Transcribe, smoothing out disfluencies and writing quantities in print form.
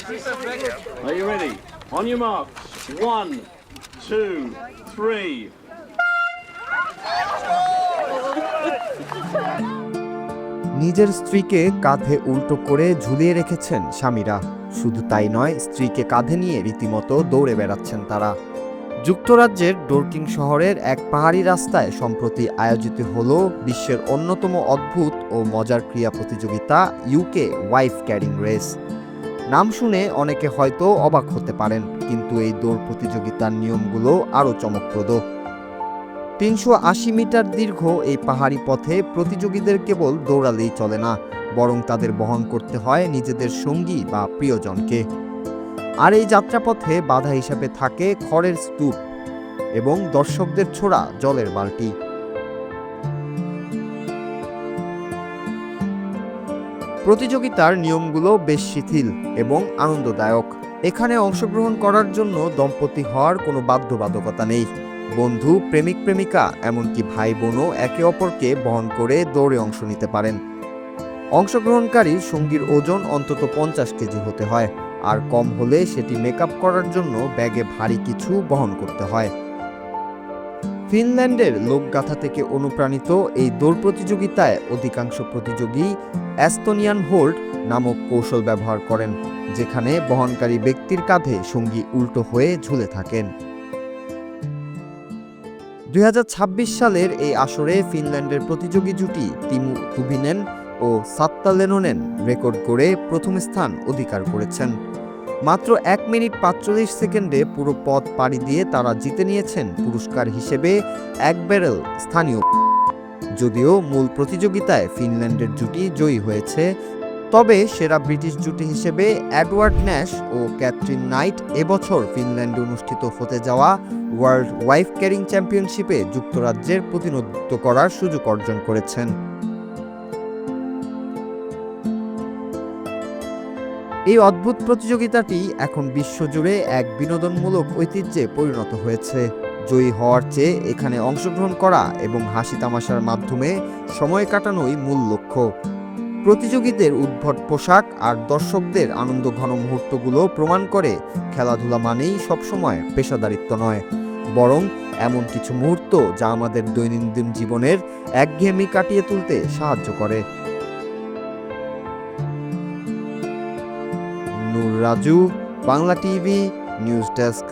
Are you ready? On your marks. 1, 2, 3. নিজের স্ত্রীকে কাঁধে উল্টো করে ঝুলিয়ে রেখেছেন স্বামীরা। শুধু তাই নয়, স্ত্রীকে কাঁধে নিয়ে রীতিমতো দৌড়ে বেড়াচ্ছেন তারা। যুক্তরাজ্যের ডোরকিং শহরের এক পাহাড়ি রাস্তায় সম্প্রতি আয়োজিত হল বিশ্বের অন্যতম অদ্ভুত ও মজার ক্রীড়া প্রতিযোগিতা ইউকে ওয়াইফ ক্যারিং রেস। নাম শুনে অনেকে হয়তো অবাক হতে পারেন, কিন্তু এই দৌড় প্রতিযোগিতার নিয়মগুলো আরও চমকপ্রদ। ৩৮০ মিটার দীর্ঘ এই পাহাড়ি পথে প্রতিযোগীদের কেবল দৌড়ালেই চলে না, বরং তাদের বহন করতে হয় নিজেদের সঙ্গী বা প্রিয়জনকে। আর এই যাত্রাপথে বাধা হিসাবে থাকে খড়ের স্তূপ এবং দর্শকদের ছোড়া জলের বালতি। প্রতিযোগিতার নিয়মগুলো বেশ শিথিল এবং আনন্দদায়ক। এখানে অংশগ্রহণ করার জন্য দম্পতি হওয়ার কোনো বাধ্যবাধকতা নেই। বন্ধু, প্রেমিক প্রেমিকা, এমনকি ভাই বোনও একে অপরকে বহন করে দৌড়ে অংশ নিতে পারেন। অংশগ্রহণকারী সঙ্গীর ওজন অন্তত 50 কেজি হতে হয়, আর কম হলে সেটি মেকআপ করার জন্য ব্যাগে ভারী কিছু বহন করতে হয়। ফিনল্যান্ডের লোকগাথা থেকে অনুপ্রাণিত এই দৌড় প্রতিযোগিতায় অধিকাংশ প্রতিযোগী অ্যাস্তোনিয়ান হোল্ড নামক কৌশল ব্যবহার করেন, যেখানে বহনকারী ব্যক্তির কাঁধে সঙ্গী উল্টো হয়ে ঝুলে থাকেন। ২০২৬ সালের এই আসরে ফিনল্যান্ডের প্রতিযোগী জুটি তিমু তুভিনেন ও সাত্তা লেনোনেন রেকর্ড করে প্রথম স্থান অধিকার করেছেন। মাত্র ১ মিনিট ৪৫ সেকেন্ডে পুরো পথ পাড়ি দিয়ে তারা জিতে নিয়েছেন পুরস্কার হিসেবে ১ ব্যারেল স্থানীয়। যদিও মূল প্রতিযোগিতায় ফিনল্যান্ডের জুটি জয়ী হয়েছে, তবে সেরা ব্রিটিশ জুটি হিসেবে এডওয়ার্ড ন্যাশ ও ক্যাথরিন নাইট এবছর ফিনল্যান্ডে অনুষ্ঠিত হতে যাওয়া ওয়ার্ল্ড ওয়াইফ ক্যারিং চ্যাম্পিয়নশিপে যুক্তরাজ্যের প্রতিনিধিত্ব করার সুযোগ অর্জন করেছেন। এই অদ্ভুত প্রতিযোগিতাটি এখন বিশ্বজুড়ে এক বিনোদনমূলক ঐতিহ্যে পরিণত হয়েছে। জয়ী হওয়ার চেয়ে এখানে অংশগ্রহণ করা এবং হাসি তামাশার মাধ্যমে সময় কাটানোই মূল লক্ষ্য। প্রতিযোগীদের উদ্ভট পোশাক আর দর্শকদের আনন্দঘন মুহূর্তগুলো প্রমাণ করে খেলাধুলা মানেই সবসময় পেশাদারিত্ব নয়, বরং এমন কিছু মুহূর্ত যা আমাদের দৈনন্দিন জীবনের একঘেয়েমি কাটিয়ে তুলতে সাহায্য করে। Nur Raju, Bangla TV, news desk.